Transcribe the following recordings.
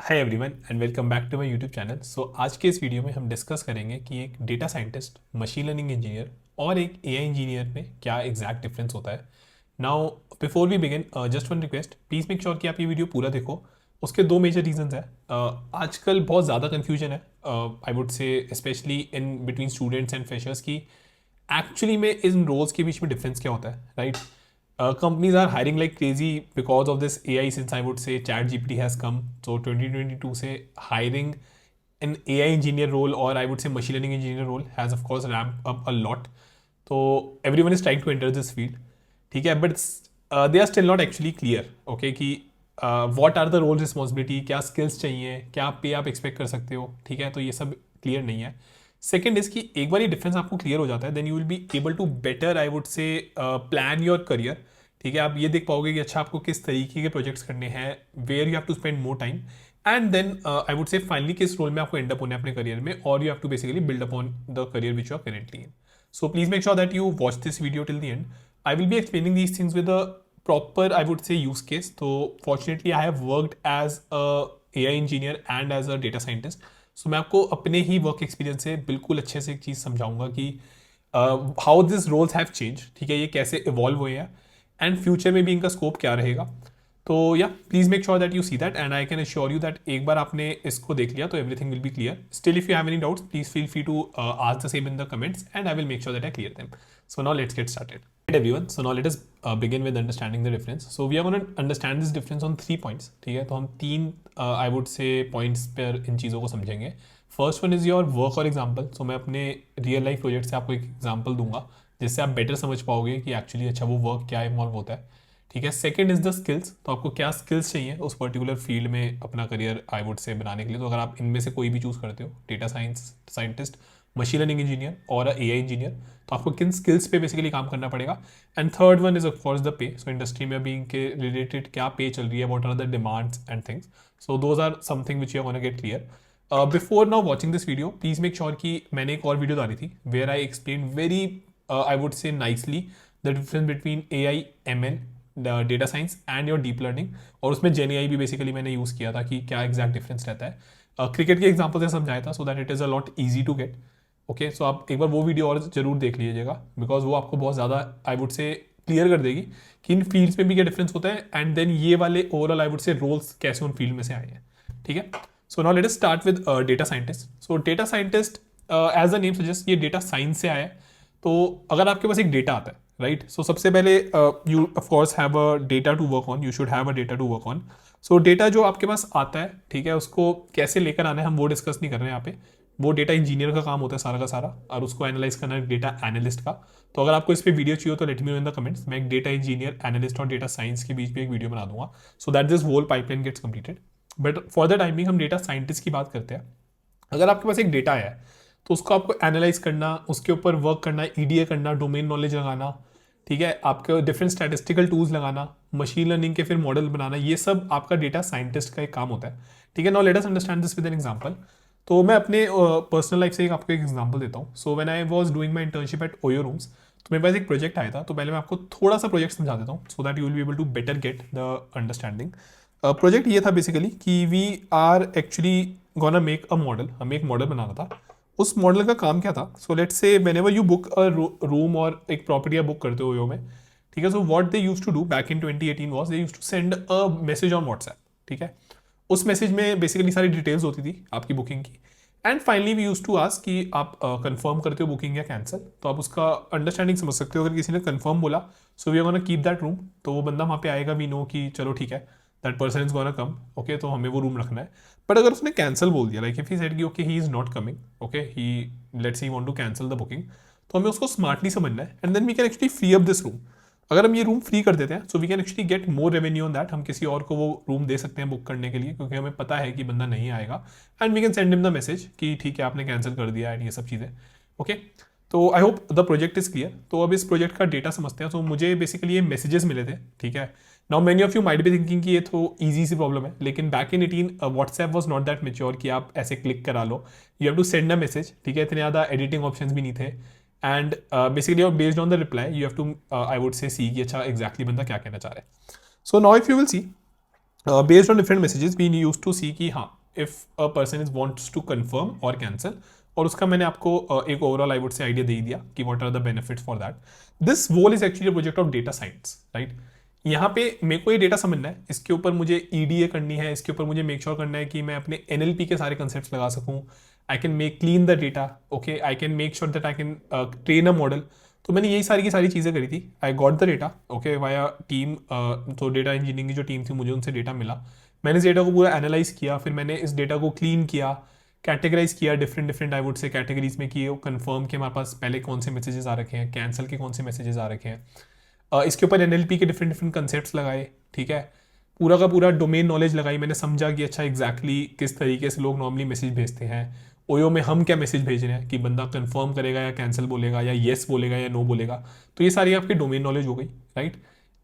Hi everyone and welcome back to my YouTube channel. So आज के इस video में हम डिस्कस करेंगे कि एक data scientist, machine learning engineer और एक एआई इंजीनियर में क्या एग्जैक्ट डिफरेंस होता है। Now before we begin, just one request, please make sure कि आप ये वीडियो पूरा देखो। उसके दो मेजर रीजंस हैं। आजकल बहुत ज़्यादा कन्फ्यूजन है, आई वुड से specially in between students and freshers की एक्चुअली में इन रोल्स के बीच में डिफरेंस क्या होता है, right? Companies are hiring like crazy because of this AI, since I would say chat GPT has come. So 2022 से hiring an AI engineer role or I would say machine learning engineer role has of course ramped up a lot. So everyone is trying to enter this field, ठीक है, but they are still not actually clear, okay, कि what are the role responsibility, क्या skills चाहिए, क्या पे आप expect कर सकते हो, ठीक है, तो ये सब clear नहीं है। सेकेंड इज कि एक बार ये डिफरेंस आपको क्लियर हो जाता है, then you will be able to better, I would say, plan your career. ठीक है, आप ये देख पाओगे कि अच्छा आपको किस तरीके के प्रोजेक्ट्स करने हैं, where you have to spend more time, and then I would say finally किस रोल में आपको एंड अप होना है अपने करियर में, और you have to basically build upon the career which you are currently in. So please make sure that you watch this video till the end. I will be explaining these things with a proper, I would say, use case. तो fortunately I have worked as a AI engineer and as a data scientist. So मैं आपको अपने ही work experience से बिल्कुल अच्छे से एक चीज़ समझाऊंगा कि how this roles have change, ठीक है, ये कैसे इवॉल्व हुए हैं एंड फ्यूचर में भी इनका स्कोप क्या रहेगा। तो या please make sure that you see that, and I can assure you that एक बार आपने इसको देख लिया तो everything will be clear. Still if you have any doubts, please feel free to ask the same in the comments and I will make sure that I clear them. So now let's get started. Right everyone, so now let us begin with understanding the difference. So we are going to understand this difference on 3 points. ठीक है, तो हम तीन I would say points पर इन चीज़ों को समझेंगे। First one is your work और एग्जाम्पल। सो मैं अपने रियल लाइफ प्रोजेक्ट से आपको एक एग्जाम्पल दूंगा जिससे आप बेटर समझ पाओगे कि एक्चुअली अच्छा वो वर्क क्या इन्वॉल्व होता है। ठीक है, सेकंड इज द स्किल्स। तो आपको क्या स्किल्स चाहिए उस पर्टिकुलर फील्ड में अपना करियर, आई वुड से, बनाने के लिए। तो अगर आप इनमें से कोई भी चूज़ करते हो, data science scientist, machine learning engineer और AI इंजीनियर, तो आपको किन स्किल्स पे बेसिकली काम करना पड़ेगा। And third one is of course the pay. So industry में भी इनके रिलेटेड क्या पे चल रही है, what are the demands and things. So those are something which you are gonna get clear. Before now watching this video, please make sure कि मैंने एक और वीडियो डाली थी where I explain very, I would say, nicely the difference between AI, ML, data science and your deep learning. और उसमें GenAI भी basically मैंने यूज़ किया था कि क्या एग्जैक्ट डिफरेंस रहता है। क्रिकेट के एग्जाम्पल से समझाया था so that it is a lot easy to get. Okay, so आप एक बार वो वीडियो और जरूर देख लीजिएगा, बिकॉज वो आपको बहुत ज़्यादा, आई वुड से, क्लियर कर देगी कि इन फील्ड्स में भी क्या डिफरेंस होता है, एंड देन ये वाले overall, I would say, roles कैसे उन फील्ड में से आए हैं। ठीक है, so now let us start with data scientist. So data scientist, as the name suggest, ये डेटा साइंस से आया है। तो अगर आपके पास एक डेटा आता है, राइट, सो सबसे पहले you of course have a data to work on, you should have a data to work on. So data जो आपके पास आता है, ठीक है, उसको कैसे लेकर आना है हम वो डिस्कस नहीं कर रहे हैं यहाँ पे। वो डेटा इंजीनियर का काम होता है सारा का सारा, और उसको एनालाइज करना है डेटा एनालिस्ट का। तो अगर आपको इस पर वीडियो चाहिए तो let me know in the comments. मैं एक डेटा इंजीनियर, एनालिस्ट और डेटा साइंस के बीच में एक वीडियो बना दूंगा so that this whole pipeline gets completed. But for the timing हम डेटा साइंटिस्ट की बात करते हैं। अगर आपके पास एक डेटा है तो उसको आपको एनालाइज करना, उसके ऊपर वर्क करना, EDA करना, डोमेन नॉलेज लगाना, ठीक है, आपके डिफरेंट स्टैटिस्टिकल टूल्स लगाना, मशीन लर्निंग के फिर मॉडल बनाना, ये सब आपका डेटा साइंटिस्ट का एक काम होता है। ठीक है, now let us understand this with an example. तो मैं अपने पर्सनल लाइफ से आपको एक एग्जांपल देता हूँ। So when I was doing my internship at OYO rooms, तो मेरे पास एक प्रोजेक्ट आया था। तो पहले मैं आपको थोड़ा सा प्रोजेक्ट समझा देता हूँ so that you will be able to better get the understanding. Project ये था बेसिकली कि we are actually gonna make a model. हमें एक मॉडल बनाना था। उस मॉडल का काम क्या था, so let's say whenever you book a room और एक प्रॉपर्टी आप बुक करते हो ओयो में, ठीक है, so what they used to do back in 2018 was they used to send a message on WhatsApp. ठीक है, उस मैसेज में बेसिकली सारी डिटेल्स होती थी आपकी बुकिंग की, and finally we use to ask कि आप कंफर्म करते हो बुकिंग या कैंसिल। तो आप उसका अंडरस्टैंडिंग समझ सकते हो। अगर किसी ने कंफर्म बोला, so we are gonna keep that room, तो वो बंदा वहाँ पे आएगा, वी नो कि चलो ठीक है, that person is gonna come, okay, तो हमें वो रूम रखना है। बट अगर उसने कैंसिल बोल दिया, लाइक इफ ही सेड कि okay he is not coming, okay, he let's he want to cancel the booking, तो हमें उसको स्मार्टली समझना है, and then we can actually free up this room. अगर हम ये रूम फ्री कर देते हैं, so we can actually get more revenue on that. हम किसी और को वो रूम दे सकते हैं बुक करने के लिए, क्योंकि हमें पता है कि बंदा नहीं आएगा, and we can send him the message कि ठीक है आपने कैंसिल कर दिया, एंड ये सब चीज़ें। ओके, तो I hope the project is clear. तो अब इस प्रोजेक्ट का डेटा समझते हैं। तो मुझे बेसिकली ये मैसेजेस मिले थे, ठीक है। Now many of you might be thinking कि ये तो ईजी सी प्रॉब्लम है, लेकिन back in 18 WhatsApp was not that mature कि आप ऐसे क्लिक करा लो। You have to send a message, ठीक है, इतने ज़्यादा एडिटिंग ऑप्शंस भी नहीं थे, and basically based on the reply you have to, I would say, see कि अच्छा एग्जैक्टली बंदा क्या कहना चाह रहा है। So now if you will see, based on different messages we use to see कि हाँ if a person is wants to confirm और कैंसिल, और उसका मैंने आपको एक overall I would say idea दे ही दिया कि what are the benefits for that. This whole is actually project of data science, right. यहाँ पे मेरे को ये डेटा समझना है, इसके ऊपर मुझे ईडीए करनी है, इसके ऊपर मुझे मेक श्योर करना है कि मैं अपने एनएलपी के सारे कंसेप्ट लगा सकूँ। I can make clean the data, okay, I can make sure that I can train a model. तो मैंने यही सारी की सारी चीज़ें करी थी। I got the data, okay, via team. तो डेटा इंजीनियरिंग की जो टीम थी मुझे उनसे डेटा मिला, मैंने इस डेटा को पूरा एनालाइज किया, फिर मैंने इस डेटा को क्लीन किया, कैटेगराइज किया डिफरेंट डिफरेंट आई वुड से कैटेगरीज में, किए कंफर्म के हमारे पास पहले कौन से मैसेजेस आ रखे हैं, कैंसिल के कौन से मैसेजेस आ रखे हैं। इसके ऊपर एनएलपी के डिफरेंट डिफरेंट कंसेप्ट लगाए, ठीक है। पूरा का पूरा डोमेन नॉलेज लगाई, मैंने समझा कि अच्छा एग्जैक्टली किस तरीके से लोग नॉर्मली मैसेज भेजते हैं। ओयो में हम क्या मैसेज भेज रहे हैं, कि बंदा कंफर्म करेगा या कैंसिल बोलेगा या येस बोलेगा या नो बोलेगा। तो ये सारी आपकी डोमेन नॉलेज हो गई, राइट।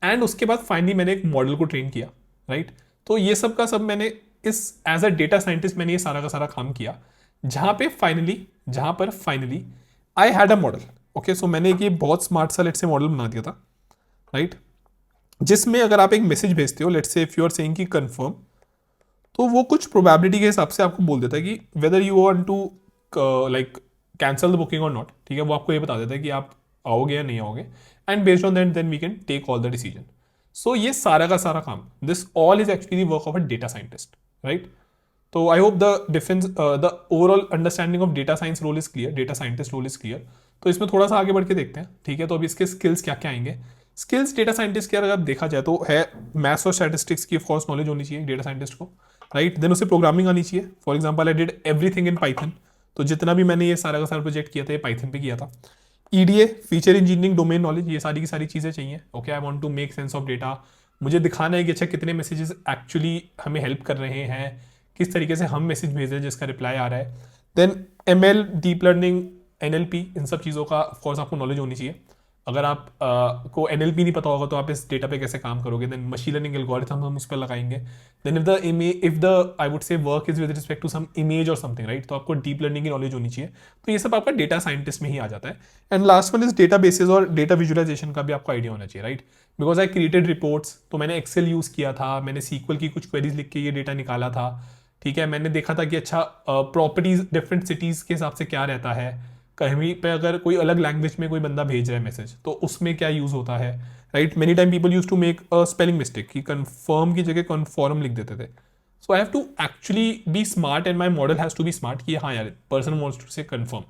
एंड उसके बाद फाइनली मैंने एक मॉडल को ट्रेन किया, राइट। तो ये सब का सब मैंने इस एज अ डेटा साइंटिस्ट मैंने ये सारा का सारा काम किया, जहां पर finally I had a model. Okay, so मैंने एक ये बहुत स्मार्ट सा लेट से मॉडल बना दिया था, राइट, जिसमें अगर आप एक मैसेज भेजते हो, let's say if you are saying कि कंफर्म, तो वो कुछ प्रोबेबिलिटी के हिसाब से आपको बोल देता है कि whether you want to like cancel the booking और नॉट, ठीक है। वो आपको ये बता देता है कि आप आओगे या नहीं आओगे, and based on that then we can take all the decision. So ये सारा का सारा काम, this all is actually work of a data scientist, right. तो I hope the difference, the overall understanding of data science role is clear, data scientist role is clear. तो इसमें थोड़ा सा आगे बढ़ के देखते हैं, ठीक है। तो अभी इसके स्किल्स क्या क्या आएंगे। स्किल्स डेटा साइंटिस्ट की अगर देखा जाए तो है मैथ्स और स्टैटिस्टिक्स की ऑफकोर्स नॉलेज होनी चाहिए डेटा साइंटिस्ट को, राइट। देन उसे प्रोग्रामिंग आनी चाहिए। For example I did everything in Python, तो जितना भी मैंने ये सारा का सारा प्रोजेक्ट किया था ये पाइथन पे किया था। EDA, feature engineering, domain knowledge, ये सारी की सारी चीज़ें चाहिए। Okay, I want to make sense of data, मुझे दिखाना है कि अच्छा कितने मैसेजेस एक्चुअली हमें हेल्प कर रहे हैं, किस तरीके से हम मैसेज भेज रहे हैं जिसका रिप्लाई आ रहा है। Then ML, deep learning, NLP, इन सब चीज़ों का ऑफकोर्स आपको नॉलेज होनी चाहिए। अगर आप को एनएलपी नहीं पता होगा तो आप इस डेटा पे कैसे काम करोगे। देन मशीन लर्निंग एल्गोरिथम हम उस पर लगाएंगे। Then if the I would say work is with respect to some image और समथिंग, राइट, तो आपको डीप लर्निंग की नॉलेज होनी चाहिए। तो ये सब आपका डेटा साइंटिस्ट में ही आ जाता है। And last one is data basis और डेटा विजुअलाइजेशन का भी आपको आइडिया होना चाहिए, right. Because I created reports, तो मैंने एक्सेल यूज़ किया था, मैंने सीक्वल की कुछ क्वेरीज लिख के ये डेटा निकाला था, ठीक है। मैंने देखा था कि अच्छा प्रॉपर्टीज डिफरेंट सिटीज़ के हिसाब से क्या रहता है, कहीं पे अगर कोई अलग लैंग्वेज में कोई बंदा भेज रहा है मैसेज तो उसमें क्या यूज़ होता है, right. Many time people use to make a spelling mistake, कि कन्फर्म की जगह कन्फर्म लिख देते थे। So I have to actually be smart and my model has to be smart, कि हाँ यार person wants to say confirm,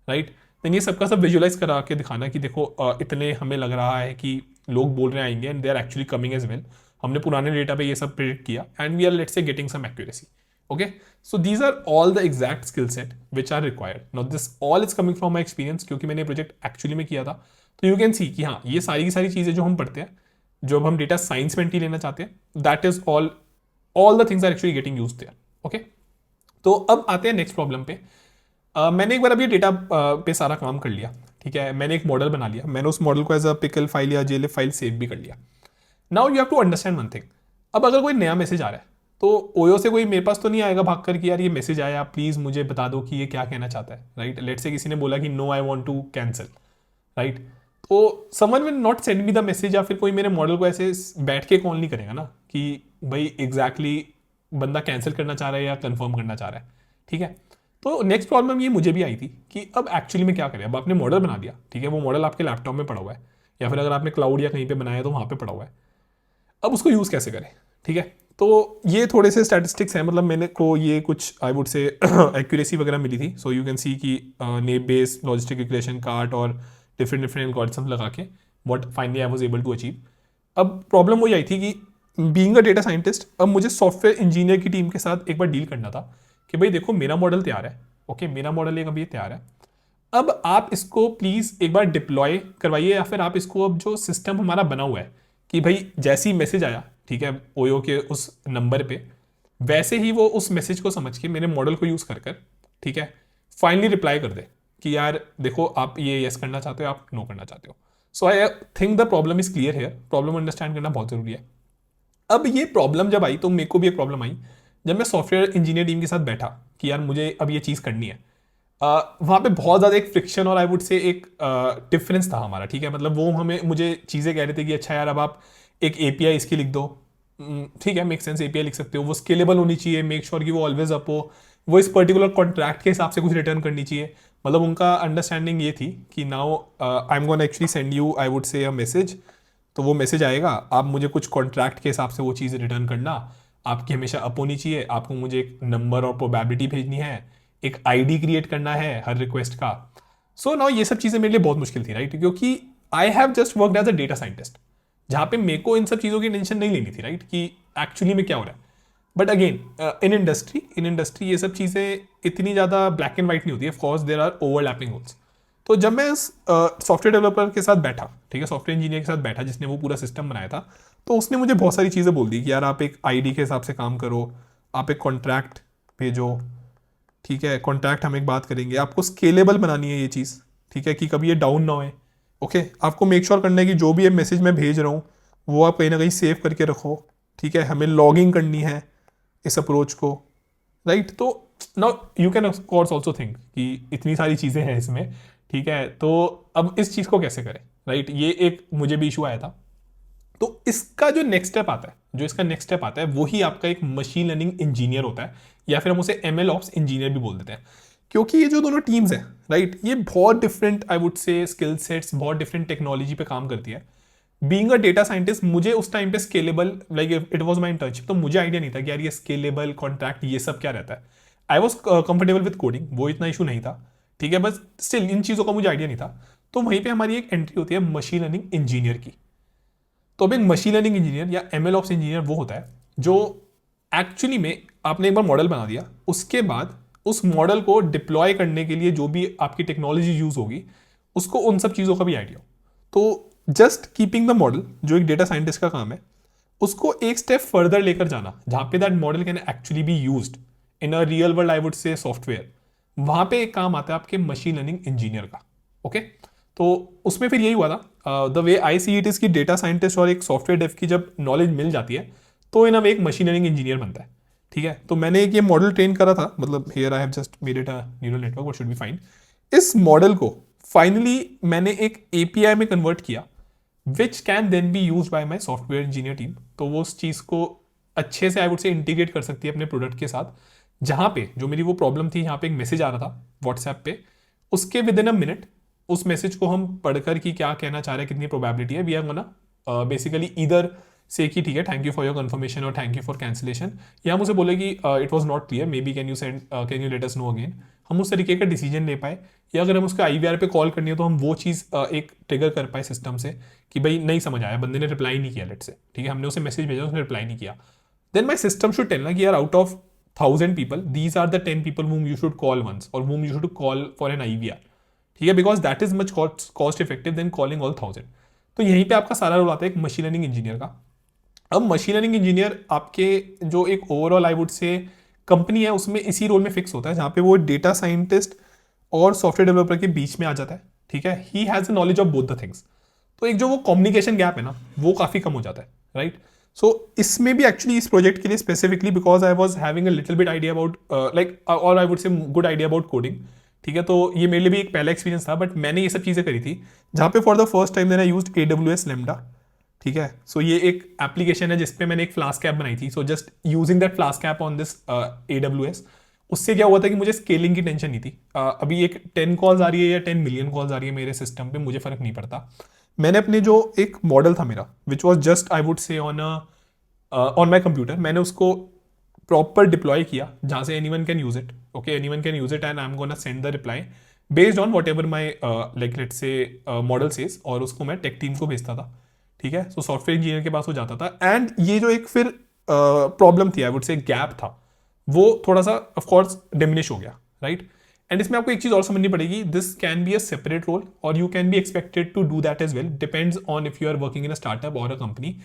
right. Then ये सबका सब विजुअलाइज करा के दिखाना कि देखो इतने हमें लग रहा है कि लोग बोल रहे आएंगे and they are actually coming as well. हमने पुराने डेटा पे ये सब प्रेडिक्ट किया and we are let's say getting some accuracy. Okay, so these are all the exact skill set which are required. Now this all is coming from my experience, क्योंकि मैंने project actually में किया था। तो you can see कि हाँ ये सारी की सारी चीज़ें जो हम पढ़ते हैं, जो हम डेटा साइंस में लेना चाहते हैं, that is all the things are actually getting use there. Okay, तो अब आते हैं नेक्स्ट प्रॉब्लम पे। मैंने एक बार अभी डेटा पे सारा काम कर लिया, ठीक है। मैंने एक मॉडल बना लिया, मैंने उस मॉडल को एज अ पिकल फाइल या जेलिफ फाइल सेव भी कर लिया। Now you have to understand one thing. अब अगर कोई नया मैसेज आ रहा है तो ओयो से कोई मेरे पास तो नहीं आएगा भाग कर कि यार ये मैसेज आया, प्लीज़ मुझे बता दो कि ये क्या कहना चाहता है, राइट। लेट से किसी ने बोला कि no I want to cancel, right. तो someone will not send me the message, या फिर कोई मेरे मॉडल को ऐसे बैठ के कॉल नहीं करेगा ना कि भाई एग्जैक्टली बंदा कैंसिल करना चाह रहा है या कंफर्म करना चाह रहा है, ठीक है। तो नेक्स्ट प्रॉब्लम ये मुझे भी आई थी कि अब एक्चुअली में क्या करें। अब आपने मॉडल बना दिया, ठीक है, वो मॉडल आपके लैपटॉप में पड़ा हुआ है, या फिर अगर आपने क्लाउड या कहीं पे बनाया तो वहाँ पे पड़ा हुआ है। अब उसको यूज़ कैसे करें, ठीक है। तो ये थोड़े से स्टैटिस्टिक्स हैं, मतलब मैंने को ये कुछ आई वुड से एक्यूरेसी वगैरह मिली थी। सो यू कैन सी कि naive Bayes, logistic equation, cart और डिफरेंट डिफरेंट एल्गोरिथम्स लगा के what finally I was able to achieve. अब प्रॉब्लम वही आई थी कि बीइंग अ डेटा साइंटिस्ट, अब मुझे सॉफ्टवेयर इंजीनियर की टीम के साथ एक बार डील करना था कि भाई देखो मेरा मॉडल तैयार है, ओके, मेरा मॉडल एक अभी तैयार है, अब आप इसको प्लीज़ एक बार डिप्लॉय करवाइए, या फिर आप इसको अब जो सिस्टम हमारा बना हुआ है कि भाई जैसे ही मैसेज आया, ठीक है, ओयो के उस नंबर पे, वैसे ही वो उस मैसेज को समझ के मेरे मॉडल को यूज़ कर कर, ठीक है, फाइनली रिप्लाई कर दे कि यार देखो आप ये यस करना चाहते हो, आप नो करना चाहते हो। So I think the problem is clear here. Problem understand करना बहुत जरूरी है। अब ये प्रॉब्लम जब आई तो मेरे को भी एक प्रॉब्लम आई जब मैं सॉफ्टवेयर इंजीनियर टीम के साथ बैठा कि यार मुझे अब ये चीज़ करनी है। वहाँ पे बहुत ज़्यादा एक फ्रिक्शन और आई वुड से एक डिफरेंस था हमारा, ठीक है। मतलब वो हमें मुझे चीज़ें कह रहे थे कि अच्छा यार अब आप एक एपीआई इसकी लिख दो, ठीक है, मेक सेंस, एपीआई लिख सकते हो, वो स्केलेबल होनी चाहिए, मेक श्योर कि वो ऑलवेज अप हो, वो इस पर्टिकुलर कॉन्ट्रैक्ट के हिसाब से कुछ रिटर्न करनी चाहिए। मतलब उनका अंडरस्टैंडिंग ये थी कि now I am gonna actually send you, I would से, अ मैसेज। तो वो मैसेज आएगा, आप मुझे कुछ कॉन्ट्रैक्ट के हिसाब से वो चीज़ रिटर्न करना, आपकी हमेशा अप होनी चाहिए, आपको मुझे एक नंबर और प्रोबेबिलिटी भेजनी है, एक आईडी क्रिएट करना है हर रिक्वेस्ट का। सो नाउ ये सब चीज़ें मेरे लिए बहुत मुश्किल थी, राइट, क्योंकि I have just worked as a data scientist, जहाँ पे मेरे को इन सब चीज़ों की टेंशन नहीं लेनी थी, राइट, कि एक्चुअली में क्या हो रहा है। बट अगेन इन इंडस्ट्री ये सब चीज़ें इतनी ज़्यादा ब्लैक एंड वाइट नहीं होती है, of course there are overlapping holes. तो जब मैं सॉफ्टवेयर डेवलपर के साथ बैठा, ठीक है, सॉफ्टवेयर इंजीनियर के साथ बैठा जिसने वो पूरा सिस्टम बनाया था, तो उसने मुझे बहुत सारी चीज़ें बोल दी कि यार आप एक आईडी के हिसाब से काम करो, आप एक कॉन्ट्रैक्ट भेजो, ठीक है, कॉन्ट्रैक्ट हम एक बात करेंगे, आपको स्केलेबल बनानी है ये चीज़, ठीक है, कि कभी ये डाउन ना होए। ओके, आपको मेक श्योर करना है कि जो भी ये मैसेज मैं भेज रहा हूँ वो आप कहीं ना कहीं सेव करके रखो, ठीक है, हमें लॉगिंग करनी है इस अप्रोच को, राइट। तो now you can of course also think कि इतनी सारी चीज़ें हैं इसमें, ठीक है, तो अब इस चीज़ को कैसे करें, राइट, ये एक मुझे भी इशू आया था। तो इसका जो नेक्स्ट स्टेप आता है, जो इसका नेक्स्ट स्टेप आता है, वो ही आपका एक मशीन लर्निंग इंजीनियर होता है, या फिर हम उसे एमएल ऑप्स इंजीनियर भी बोल देते हैं। क्योंकि ये जो दोनों टीम्स हैं, राइट, ये बहुत डिफरेंट, आई वुड से, स्किल सेट्स, बहुत डिफरेंट टेक्नोलॉजी पे काम करती है। बीइंग अ डेटा साइंटिस्ट, मुझे उस टाइम पे scalable, like it was my internship, तो मुझे आइडिया नहीं था कि यार ये स्केलेबल कॉन्ट्रैक्ट ये सब क्या रहता है। I was comfortable with coding, वो इतना इशू नहीं था, ठीक है, बस स्टिल इन चीज़ों का मुझे आइडिया नहीं था। तो वहीं पे हमारी एक एंट्री होती है मशीन लर्निंग इंजीनियर की। तो अब एक मशीन लर्निंग इंजीनियर या एमएल ऑप्स इंजीनियर वो होता है जो एक्चुअली में आपने एक बार मॉडल बना दिया, उसके बाद उस मॉडल को डिप्लॉय करने के लिए जो भी आपकी टेक्नोलॉजी यूज होगी, उसको उन सब चीज़ों का भी आइडिया हो। तो जस्ट कीपिंग द मॉडल, जो एक डेटा साइंटिस्ट का काम है, उसको एक स्टेप फर्दर लेकर जाना, जहां पे that model can actually be used in a real world, I would से, सॉफ्टवेयर, वहां पे एक काम आता है आपके मशीन लर्निंग इंजीनियर का। ओके, तो उसमें फिर यही हुआ था, the way I see it is की डेटा साइंटिस्ट और एक सॉफ्टवेयर डेव की जब नॉलेज मिल जाती है, तो इन अ वे एक मशीन लर्निंग इंजीनियर बनता है, ठीक है। तो मैंने एक ये मॉडल ट्रेन करा था, मतलब here I have just made it a neural network, what should be fine. इस मॉडल को फाइनली मैंने एक एपीआई में कन्वर्ट किया, which can then be use by my software engineer team. तो वो उस चीज़ को अच्छे से, आई वुड से, इंटीग्रेट कर सकती है अपने प्रोडक्ट के साथ। जहाँ पे जो मेरी वो प्रॉब्लम थी, यहाँ पे एक मैसेज आ रहा था व्हाट्सएप पे, उसके विद इन अ मिनट उस मैसेज को हम पढ़कर कि क्या कहना चाह रहे हैं, कितनी प्रोबेबिलिटी है, वी आर गोना बेसिकली इधर से कि ठीक है, thank you for your confirmation और थैंक यू फॉर कैंसिलेशन, या हम उसे बोले कि it was not clear, may be can you send, can you let us know again. हम उस तरीके का डिसीजन ले पाए, या अगर हम उसको आईवीआर पे कॉल करनी है तो हम वो चीज़ एक ट्रिगर कर पाए सिस्टम से कि भाई नहीं समझ आया, बंदे ने रिप्लाई नहीं किया, लेट से, ठीक है, हमने उसे मैसेज भेजा, उसने रिप्लाई नहीं किया, then my system should tell ना कि यार out of 1,000 people, these are the 10 people whom you should call once, or whom you should call for an IVR, ठीक है, because that is much cost effective than calling all 1,000। तो यहीं पे आपका सारा रोल आता है एक मशीन लर्निंग इंजीनियर का। अब मशीन लर्निंग इंजीनियर आपके जो एक ओवरऑल, आई वुड से, कंपनी है, उसमें इसी रोल में फिक्स होता है, जहाँ पे वो डेटा साइंटिस्ट और सॉफ्टवेयर डेवलपर के बीच में आ जाता है, ठीक है, he has the knowledge of both the things. तो एक जो वो कम्युनिकेशन गैप है ना, वो काफ़ी कम हो जाता है, राइट। सो इसमें भी एक्चुअली इस प्रोजेक्ट के लिए specifically, because I was having a little bit idea about, like, और I would say good idea about coding, ठीक है, तो ये मेरे लिए भी एक पहला एक्सपीरियंस था, बट मैंने ये सब चीज़ें करी थी, जहाँ पे फॉर द फर्स्ट टाइम मैंने यूज AWS Lambda, ठीक है। सो ये एक एप्लीकेशन है जिसपे मैंने एक फ्लास्क ऐप बनाई थी, so just using that flask app on this AWS, उससे क्या हुआ था कि मुझे स्केलिंग की टेंशन नहीं थी। अभी एक 10 कॉल्स आ रही है या 10 मिलियन कॉल्स आ रही है मेरे सिस्टम पे, मुझे फर्क नहीं पड़ता। मैंने अपने जो एक मॉडल था मेरा, which was just, I would say, on my computer, मैंने उसको प्रॉपर डिप्लॉय किया जहाँ से anyone can use it, okay, anyone can use it, and I am gonna send the reply based on whatever my, like let say, model says, और उसको मैं tech team को भेजता था, ठीक है। सो सॉफ्टवेयर इंजीनियर के पास वो जाता था, एंड ये जो एक फिर प्रॉब्लम थी, आई वुड से गैप था, वो थोड़ा सा ऑफकोर्स डिमिनिश हो गया, राइट। एंड इसमें आपको एक चीज और समझनी पड़ेगी, this can be a separate role और you can be expected to do that as well, depends on if you are working in a startup और a company.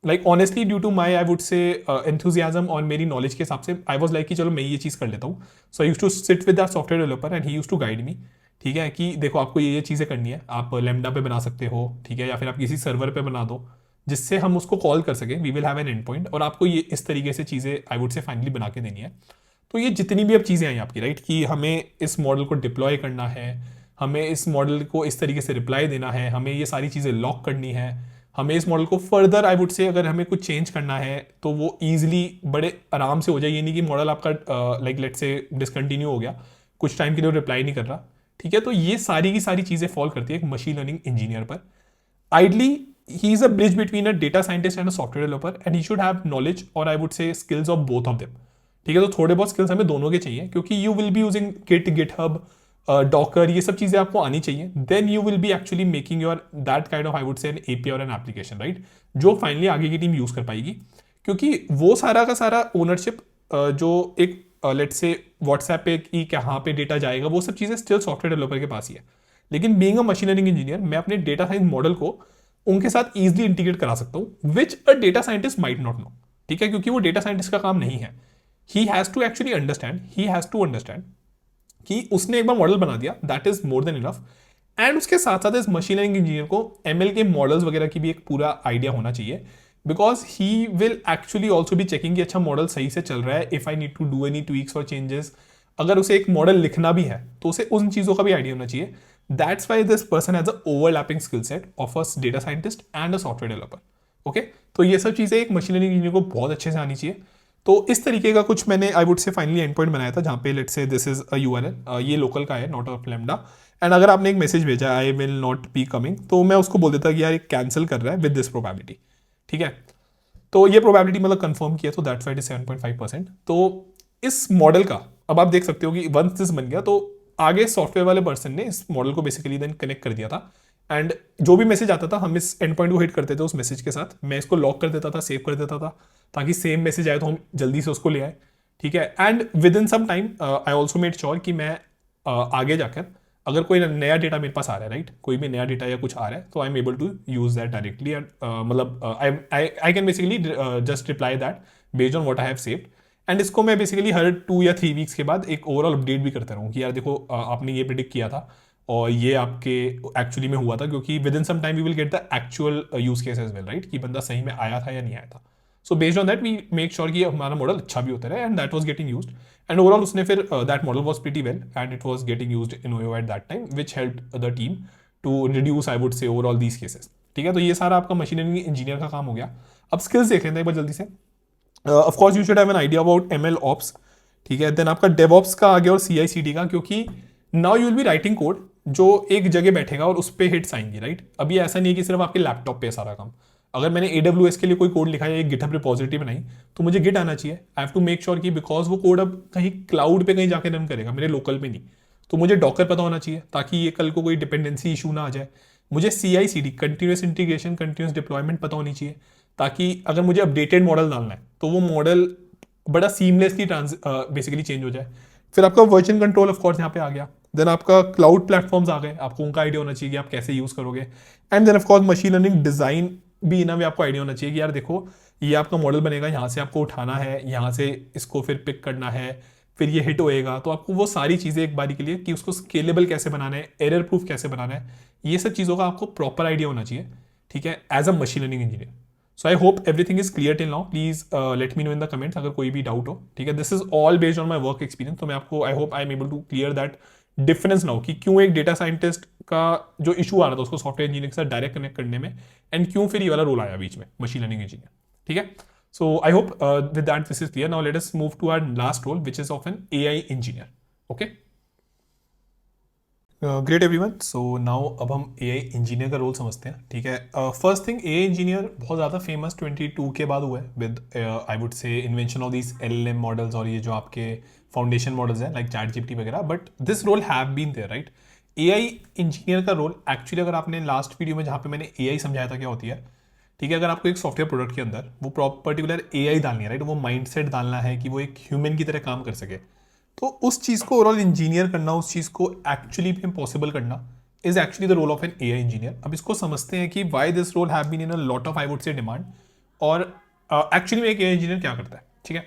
Like honestly, due to my, I would say, enthusiasm और मेरी knowledge के हिसाब से, I was like कि चलो मैं ये चीज़ कर लेता हूँ। So I use to sit with that software developer and he use to guide me, ठीक है, कि देखो आपको ये चीज़ें करनी है, आप लेमडा पे बना सकते हो, ठीक है, या फिर आप किसी सर्वर पे बना दो जिससे हम उसको कॉल कर सकें, we will have an end point, और आपको ये इस तरीके से चीज़ें, आई वुड से, फाइनली बना के देनी है। तो ये जितनी भी अब चीज़ें आई आपकी, राइट, कि हमें इस मॉडल को डिप्लॉय करना है, हमें इस मॉडल को इस तरीके से रिप्लाई देना है, हमें ये सारी चीज़ें लॉक करनी है, हमें इस मॉडल को फर्दर आई वुड से अगर हमें कुछ चेंज करना है तो वो ईजिली बड़े आराम से हो जाए। ये नहीं कि मॉडल आपका लाइक लेट से डिसकंटिन्यू हो गया, कुछ टाइम के लिए रिप्लाई नहीं कर रहा, ठीक है। तो ये सारी की सारी चीज़ें फॉल करती है एक मशीन लर्निंग इंजीनियर पर। Ideally he is a bridge between a data scientist and a software developer and he should have knowledge और I would say skills of both of them, ठीक है। तो थोड़े बहुत स्किल्स हमें दोनों के चाहिए क्योंकि you will be using GitHub, Docker, ये सब चीज़ें आपको आनी चाहिए। Then you will be actually making your that kind of I would say an API और एन एप्लीकेशन, राइट, जो फाइनली आगे की टीम यूज़ कर पाएगी। क्योंकि वो सारा का सारा ओनरशिप जो एक लेट्स से व्हाट्सएप पे कि कहाँ पे डेटा जाएगा, वो सब चीज़ें स्टिल सॉफ्टवेयर डेवलपर के पास ही है। लेकिन being a machine learning engineer मैं अपने डेटा साइंस मॉडल को उनके साथ ईजिली इंटीग्रेट करा सकता हूँ, which a data scientist might not know, ठीक है। क्योंकि वो डेटा साइंटिस्ट का काम नहीं है। He has to actually understand, he has to understand कि उसने एक बार मॉडल बना दिया, that is more than enough. And उसके साथ साथ इस मशीन लर्निंग इंजीनियर को एमएल के मॉडल्स वगैरह की भी एक पूरा आइडिया होना चाहिए, because he will actually also भी चेकिंग कि अच्छा मॉडल सही से चल रहा है, if I need to do any tweaks और चेंजेस। अगर उसे एक मॉडल लिखना भी है तो उसे उन चीज़ों का भी आइडिया होना चाहिए। That's why this person has a overlapping skill set of a data scientist and a software developer. Okay, तो ये सब चीज़ें एक मशीन लर्निंग इंजीनियर को बहुत अच्छे से आनी चाहिए। तो इस तरीके का कुछ मैंने आई would say finally and point बनाया था, जहाँ पे let's say this is a URL, ये लोकल का है, नॉट ऑफ लैम्डा। एंड अगर आपने एक मैसेज भेजा I will not be coming, तो मैं उसको बोल देता कि यार ये कैंसिल कर रहा है विद दिस प्रोबेबिलिटी, ठीक है। तो ये प्रोबेबिलिटी मतलब कंफर्म किया, तो दैट्स वाई इट इज 7.5%। तो इस मॉडल का अब आप देख सकते हो कि वंस दिस बन गया तो आगे सॉफ्टवेयर वाले पर्सन ने इस मॉडल को बेसिकली देन कनेक्ट कर दिया था। एंड जो भी मैसेज आता था हम इस एंड पॉइंट को हिट करते थे उस मैसेज के साथ, मैं इसको लॉक कर देता था, सेव कर देता था, ताकि सेम मैसेज आए तो हम जल्दी से उसको ले आए, ठीक है। And within some time I also made sure कि मैं आगे जाकर अगर कोई नया डेटा मेरे पास आ रहा है, राइट, कोई भी नया डेटा या कुछ आ रहा है, तो I am able to use that directly and मतलब I can basically just reply that based on what I have saved. And इसको मैं बेसिकली हर 2 या 3 वीक्स के बाद एक ओवरऑल अपडेट भी करता रहूँ कि यार देखो आपने ये प्रिडिक्ट किया था और ये आपके एक्चुअली में हुआ था, क्योंकि within some time we will get the actual use case as well, right, कि बंदा सही में आया था या नहीं आया था। So based on that we make sure कि हमारा मॉडल अच्छा भी होता रहे and that was getting used. And overall उसने फिर that model was pretty well and it was getting used in OYO at that time, which helped the team to reduce I would say overall these cases, ठीक है। तो ये सारा आपका machine learning engineer का काम हो गया। अब स्किल्स देख लेते हैं एक बार जल्दी से। Of course you should have an idea about ML ops, ठीक है। देन आपका डेवऑप्स का आ गया और सीआईसीडी का, क्योंकि now you will be writing code जो एक जगह बैठेगा और उस पर हिट्स आएंगी, राइट। अभी ऐसा नहीं है कि सिर्फ आपके लैपटॉप पे सारा काम। अगर मैंने AWS के लिए कोई कोड लिखा है, एक गिटहब रिपोजिटरी बनाई, तो मुझे गिट आना चाहिए। I have to make sure कि बिकॉज वो कोड अब कहीं क्लाउड पे कहीं जाके रन करेगा, मेरे लोकल पे नहीं, तो मुझे डॉकर पता होना चाहिए ताकि ये कल को कोई डिपेंडेंसी इशू ना आ जाए। मुझे CI/CD continuous integration continuous deployment पता होनी चाहिए, ताकि अगर मुझे अपडेटेड मॉडल डालना है तो वो मॉडल बड़ा सीमलेसली बेसिकली चेंज हो जाए। फिर आपका वर्जन कंट्रोल ऑफ कोर्स यहाँ पे आ गया। देन आपका क्लाउड प्लेटफॉर्म्स आ गए, आपको उनका आइडिया होना चाहिए कि आप कैसे यूज करोगे। And then of course machine learning design भी ना भी आपको आइडिया होना चाहिए कि यार देखो ये आपका मॉडल बनेगा, यहाँ से आपको उठाना है, यहाँ से इसको फिर पिक करना है, फिर ये हिट होएगा, तो आपको वो सारी चीज़ें एक बारी के लिए कि उसको स्केलेबल कैसे बनाना है, एरर प्रूफ कैसे बनाना है, ये सब चीज़ों का आपको प्रॉपर आइडिया होना चाहिए, ठीक है, as a machine learning engineer. So I hope everything is clear till now. Please let me know in the comments अगर कोई भी डाउट हो, ठीक है। This is all based on my work experience, तो मैं आपको I hope I am able to clear that difference now कि क्यों एक डेटा साइंटिस्ट का जो इशू आ रहा था उसको सॉफ्टवेयर इंजीनियर के साथ डायरेक्ट कनेक्ट करने में, एंड क्यों फिर ये वाला रोल आया बीच में मशीन लर्निंग इंजीनियर, ठीक है। So I hope with that this is clear. Now let us move to our last role which is of an AI engineer. Okay, great everyone. So now अब हम AI engineer का role समझते हैं, ठीक है। First thing, AI engineer बहुत ज़्यादा famous 22 के बाद हुआ है with I would say invention of this LLM models और ये जो आपके फाउंडेशन मॉडल्स हैं लाइक ChatGPT वगैरह, but this role have been there, right. AI engineer का रोल एक्चुअली अगर आपने लास्ट वीडियो में जहाँ पे मैंने AI समझाया था क्या होती है, ठीक है, अगर आपको एक सॉफ्टवेयर प्रोडक्ट के अंदर वो पर्टिकुलर AI डालनी है, राइट, वो माइंडसेट डालना है कि वो एक ह्यूमन की तरह काम कर सके, तो उस चीज़ को ओवरऑल इंजीनियर करना, उस चीज़ को एक्चुअली भी पॉसिबल करना is actually the role of an AI engineer. अब इसको समझते हैं कि why this role have been in a lot of I would say demand, और एक्चुअली में एक AI इंजीनियर क्या करता है, ठीक है।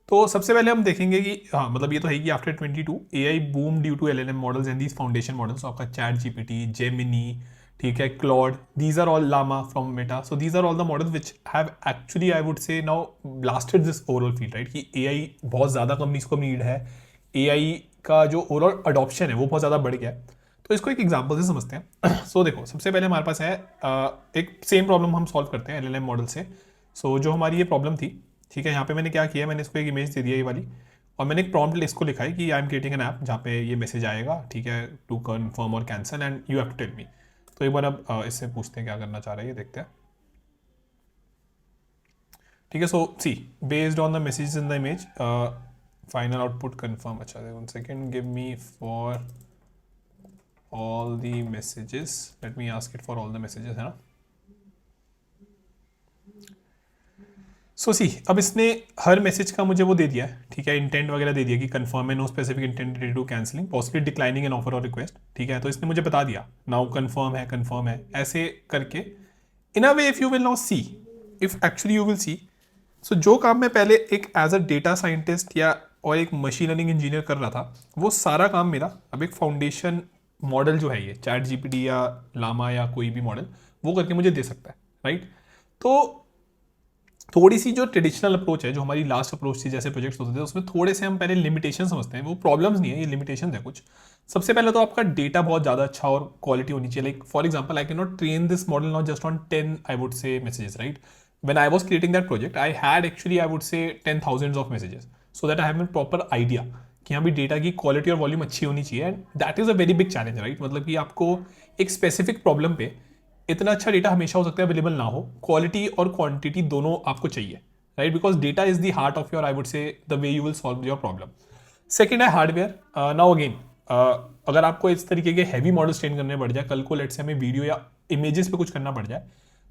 तो सबसे पहले हम देखेंगे कि हाँ मतलब ये तो है कि after 22 AI boom due to LLM models and these foundation models, आपका ChatGPT, Gemini, ठीक है, Claude, these are all Llama from Meta, so these are all the models which have actually I would say now blasted this overall field, right, कि AI बहुत ज़्यादा companies को need है, AI का जो overall adoption है वो बहुत ज़्यादा बढ़ गया है। तो इसको एक एग्जांपल से समझते हैं। सो देखो, सबसे पहले हमारे पास है एक सेम प्रॉब्लम हम सॉल्व करते हैं एलएलएम मॉडल से। सो जो हमारी ये प्रॉब्लम थी, ठीक है, यहाँ पे मैंने क्या किया, मैंने इसको एक इमेज दे दिया ये वाली, और मैंने एक प्रॉम्प्ट इसको लिखा है कि I am creating an app, जहाँ पे ये मैसेज आएगा, ठीक है, टू कन्फर्म और cancel and you have to tell me. तो एक बार अब इससे पूछते हैं क्या करना चाह रहे हैं, ये देखते हैं। ठीक है, so see based on the message in the image final output confirm. अच्छा, 1 second, give me for all the messages, let me ask it for all the messages, है ना। सो सी, अब इसने हर मैसेज का मुझे वो दे दिया है, ठीक है, इंटेंट वगैरह दे दिया कि कंफर्म है, no specific intent to cancelling, possibly declining an offer और रिक्वेस्ट, ठीक है। तो इसने मुझे बता दिया नाउ कंफर्म है, ऐसे करके in a way if you will now see, if actually you will see, so जो काम मैं पहले एक एज अ डेटा साइंटिस्ट या और एक मशीन लर्निंग इंजीनियर कर रहा था, वो सारा काम मेरा अब एक फाउंडेशन मॉडल जो है ये चैट जीपीटी या लामा या कोई भी मॉडल, वो करके मुझे दे सकता है, राइट। तो थोड़ी सी जो ट्रेडिशनल अप्रोच है, जो हमारी लास्ट अप्रोच थी जैसे प्रोजेक्ट्स होते थे, उसमें थोड़े से हम पहले लिमिटेशन समझते हैं। वो प्रॉब्लम्स नहीं है, ये लिमिटेशन है कुछ। सबसे पहले तो आपका डेटा बहुत ज़्यादा अच्छा और क्वालिटी होनी चाहिए। Like for example, I can not train this model not just on 10 I would से messages, right. when I was creating that project, I had actually, I would say, 10,000 of messages, so that I have a proper idea कि यहाँ भी data की quality और volume अच्छी होनी चाहिए। And that is a very big challenge, right. मतलब कि आपको एक स्पेसिफिक प्रॉब्लम पे इतना अच्छा डेटा हमेशा हो सकता है अवेलेबल ना हो, क्वालिटी और क्वांटिटी दोनों आपको चाहिए, right, because data is the heart of your, I would say, the way you will solve your problem. Second है हार्डवेयर। नाउ अगेन, अगर आपको इस तरीके के हैवी मॉडल्स ट्रेन करने पड़ जाए, कल को लेट से हमें वीडियो या इमेजेस पे कुछ करना पड़ जाए,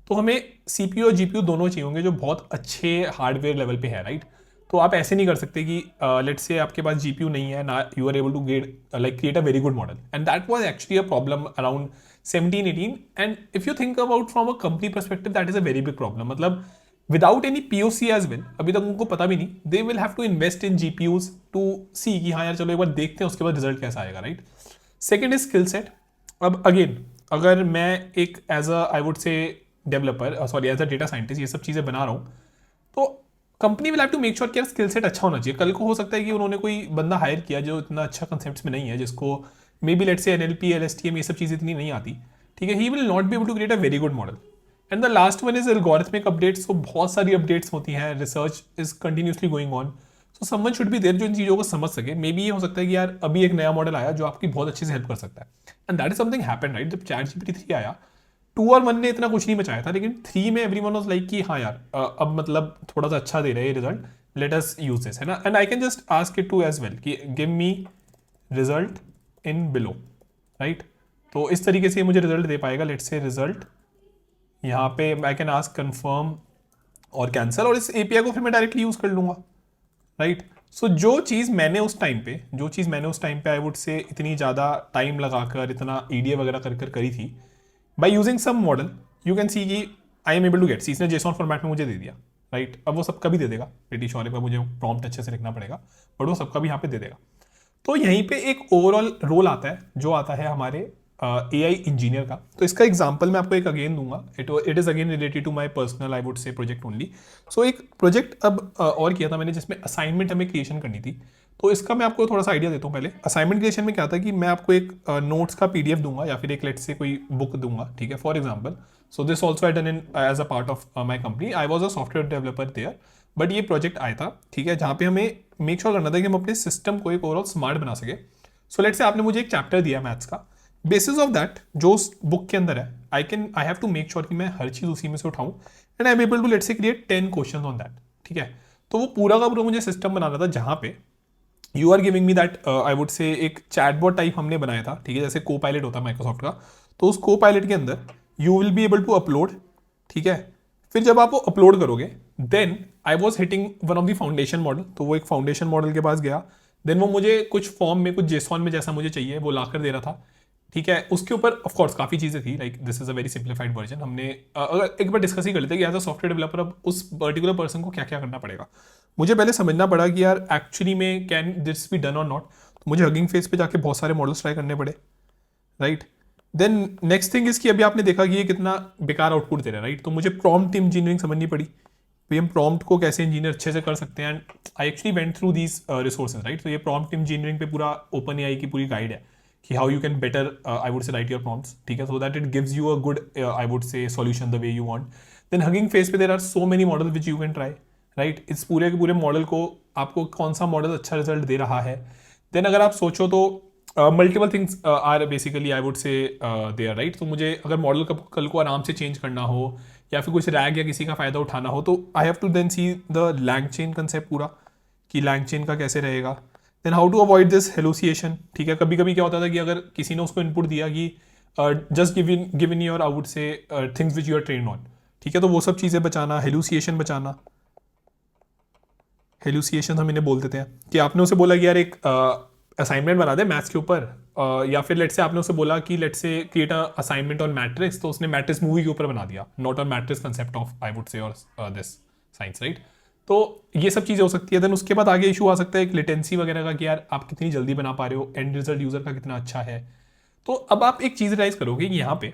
तो हमें सीपीयू और जीपीयू दोनों चाहिए होंगे जो बहुत अच्छे हार्डवेयर लेवल पे है, राइट। तो आप ऐसे नहीं कर सकते कि लेट से आपके पास जीपीयू नहीं है ना, you are able to get like create a very good model, and that was actually a problem around 17-18। And if you think about from a company perspective, that is a very big problem. मतलब without any POC as well, अभी तक उनको पता भी नहीं, they will have to invest in GPUs to see कि हाँ यार चलो एक बार देखते हैं उसके बाद रिजल्ट कैसा आएगा, right. Second is skill set. अब अगेन, अगर मैं एक as a I would say developer, sorry as a data scientist ये सब चीज़ें बना रहा हूँ, तो company will have to make sure कि यार स्किल सेट अच्छा होना चाहिए। कल को हो सकता है कि उन्होंने कोई बंदा हायर किया जो इतना अच्छा कंसेप्ट में नहीं है, जिसको maybe let say NLP LSTM ये सब चीज़ें इतनी नहीं आती, ठीक है, he will not be able to create a very good model. And the last one is algorithmic updates. तो बहुत सारी अपडेट्स होती हैं, research is continuously going on, so someone should be there जो इन चीज़ों को समझ सके। मे बी ये हो सकता है कि यार अभी एक नया मॉडल आया जो आपकी बहुत अच्छे से हेल्प कर सकता है, and that is something happened, right. जब चैट जीपीटी 3 आया, 2 और 1 ने इतना कुछ नहीं बचाया था, लेकिन 3 में एवरीवन वाज लाइक कि हाँ यार अब मतलब थोड़ा सा अच्छा दे रहे हैं result, let us use this, है ना। And I can just ask it to as well कि give me result in below, right. तो इस तरीके से मुझे रिजल्ट दे पाएगा। लेट्स से रिजल्ट यहाँ पे आई कैन आस्क कंफर्म और कैंसिल, और इस एपीआई को फिर मैं डायरेक्टली यूज कर लूंगा, राइट। सो जो चीज़ मैंने उस टाइम पे आई वुड से इतनी ज़्यादा टाइम लगाकर इतना ईडीए वगैरह कर करी थी, by using some model you can see कि I am able to get see, इसने जेसॉन फॉर्मेट में मुझे दे दिया, राइट। अब वो सबका भी दे देगा, प्रीटी श्योर है, मुझे प्रॉम्प्ट अच्छे से लिखना पड़ेगा, बट वो सबका भी यहाँ पे दे देगा। तो यहीं पे एक ओवरऑल रोल आता है जो आता है हमारे एआई इंजीनियर का। तो इसका एग्जांपल मैं आपको एक अगेन दूंगा, it is again related to my personal I would say project only. So एक प्रोजेक्ट अब और किया था मैंने जिसमें असाइनमेंट हमें क्रिएशन करनी थी। तो इसका मैं आपको थोड़ा सा आइडिया देता हूँ। पहले असाइनमेंट क्रिएशन में क्या था कि मैं आपको एक नोट्स का पीडीएफ दूंगा या फिर एक लेट से कोई बुक दूंगा, ठीक है, for example. So this also I done in as a part of my company, I was a software developer there, but ये प्रोजेक्ट आया था, ठीक है, जहाँ पे हमें मेक श्योर करना था कि हम अपने सिस्टम को एक ओवरऑल स्मार्ट बना सके। सो लेट से आपने मुझे एक चैप्टर दिया मैथ्स का, बेसिस ऑफ दैट जो उस बुक के अंदर है, I have to make sure कि मैं हर चीज़ उसी में से उठाऊं, and I am able to let say create 10 question on that, ठीक है। तो वो पूरा का पूरा मुझे सिस्टम बनाना था जहाँ पे you are giving me that I would say एक चैटबॉट टाइप हमने बनाया था, ठीक है, जैसे को पायलट होता है माइक्रोसॉफ्ट का। तो उस को पायलट के अंदर you will be able to upload, ठीक है। फिर जब आप वो अपलोड करोगे, then I was hitting one of the foundation model, तो वो एक फाउंडेशन मॉडल के पास गया, देन वो मुझे कुछ फॉर्म में कुछ जेसॉन में जैसा मुझे चाहिए वो ला कर दे रहा था, ठीक है। उसके ऊपर ऑफकोर्स काफ़ी चीज़ें थी, like this is a very simplified version. हमने अगर एक बार डिस्कस ही कर लेते कि एज अ सॉफ्टवेयर डेवलपर अब उस पर्टिकुलर पर्सन को क्या क्या करना पड़ेगा। मुझे पहले समझना पड़ा कि यार एक्चुअली में कैन दिस बी डन और नॉट, तो मुझे हगिंग फेस पे जाके बहुत सारे मॉडल्स ट्राई करने पड़े, right. Then next thing is कि अभी आपने देखा कि ये कितना बेकार आउटपुट दे रहा है, राइट। तो मुझे प्रॉम्प्ट इंजीनियरिंग समझनी पड़ी, भाई हम प्रॉम्प्ट को कैसे इंजीनियर अच्छे से कर सकते हैं। And I actually went through these resources, right. तो ये प्रॉम्प्ट इंजीनियरिंग पे पूरा ओपन एआई की पूरी गाइड है कि how you can better I would say write your prompts, ठीक है, so that it gives you a good I would say solution the way you want. Then Hugging Face पे there are so many model which you can try, right. इस पूरे के पूरे model को आपको कौन सा मॉडल अच्छा रिजल्ट दे रहा है। देन अगर आप सोचो तो multiple things are basically I would say there, right. तो मुझे अगर मॉडल कल को आराम से चेंज करना हो या फिर कुछ रैग या किसी का फायदा उठाना हो, तो I have to then see the LangChain concept पूरा, कि लैंग चेन का कैसे रहेगा। Then how to avoid this hallucination, ठीक है। कभी कभी क्या होता था कि अगर किसी ने उसको इनपुट दिया कि just given your I would say things which you are train on, ठीक है, तो वो सब चीज़ें बचाना, हेलुसिएशन बचाना। हेलुसिएशन हम इन्हें बोल देते हैं कि आपने उसे बोला कि यार एक असाइनमेंट बना दे मैथ्स के ऊपर, या फिर लेट से आपने उसे बोला कि late say create a assignment on matrix, तो उसने मैट्रिक्स मूवी के ऊपर बना दिया, not on matrix concept of I would से और दिस साइंस, राइट। तो ये सब चीज़ें हो सकती है। देन उसके बाद आगे इशू आ सकता है एक लेटेंसी वगैरह का, कि यार आप कितनी जल्दी बना पा रहे हो, एंड रिजल्ट यूजर का कितना अच्छा है। तो अब आप एक चीज़ रियलाइज करोगे कि यहाँ पे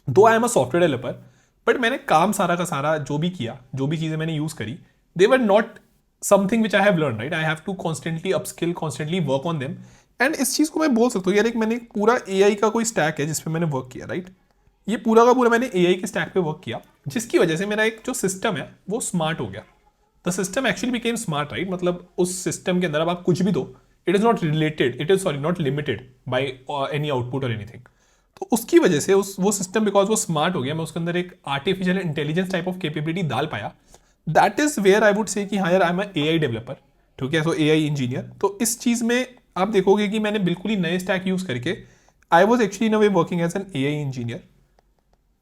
दो I am a software developer, but मैंने काम सारा का सारा जो भी किया, जो भी चीज़ें मैंने यूज़ करी, they were not something which I have learn, right. I have to constantly upskill, constantly work on them. And इस चीज़ को मैं बोल सकता हूँ यार, एक मैंने पूरा AI का कोई स्टैक है जिसपे मैंने वर्क किया, राइट। ये पूरा का पूरा मैंने AI के स्टैक पे वर्क किया, जिसकी वजह से मेरा एक जो सिस्टम है वो स्मार्ट हो गया। The system actually became smart, right. मतलब उस सिस्टम के अंदर अब आप कुछ भी दो, it is not related, it is sorry not limited by any output और एनीथिंग। तो उसकी वजह से वो सिस्टम बिकॉज वो स्मार्ट हो गया, मैं उसके अंदर एक artificial intelligence type of capability डाल पाया। That is where I would say कि हाँ यार आई एम AI डेवलपर, ठीक है, सो AI इंजीनियर। तो इस चीज़ में आप देखोगे कि मैंने बिल्कुल ही नए स्टैक यूज़ करके I was actually in a way working as an AI engineer,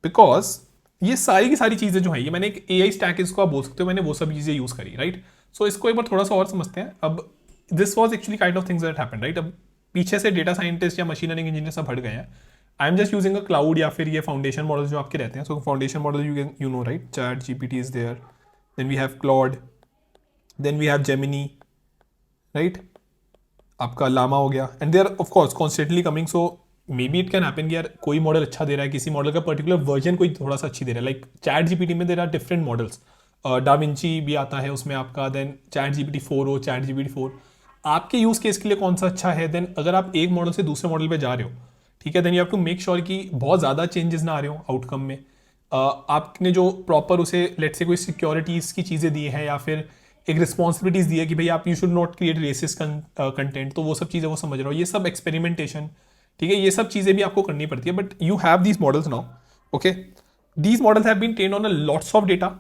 because ये सारी की सारी चीज़ें जो है, ये मैंने एक AI स्टैक इसको आप बोल सकते हो, मैंने वो सब चीज़ें यूज़ करी, राइट। सो इसको एक बार थोड़ा सा और समझते हैं। अब this was actually kind of things that happened, right. अब पीछे से डेटा साइंटिस्ट या मशीन लर्निंग इंजीनियर सब हट गए हैं। I am just using a cloud या फिर ये फाउंडेशन मॉडल जो आपके रहते हैं। So foundation model you know right, chat GPT is there, then we have Claude, then we have Gemini, right. आपका लामा हो गया, and they are of course constantly coming. So may be it can happen कि यार कोई model अच्छा दे रहा है, किसी मॉडल का पर्टिकुलर वर्जन कोई थोड़ा सा अच्छी दे रहा है। लाइक चैट GPT में there are different models, Davinci भी आता है उसमें आपका, देन चैट GPT 4 हो, चैट GPT 4 आपके यूज़ केस के लिए कौन सा अच्छा है। देन अगर आप एक मॉडल से दूसरे मॉडल पे जा रहे हो, ठीक है, then you have to make sure कि बहुत ज़्यादा चेंजेस ना आ रहे हो आउटकम में। आपने जो प्रॉपर उसे लेट से कोई सिक्योरिटीज़ की चीज़ें दी है या फिर एक रिस्पॉन्सिबिलिटीज़ दी है कि भाई आप you should not create racist content, तो वो सब चीज़ें वो समझ रहे हो, ये सब एक्सपेरिमेंटेशन, ठीक है, ये सब चीज़ें भी आपको करनी पड़ती है। But you have these models now, okay, these models have been train on a lots of data.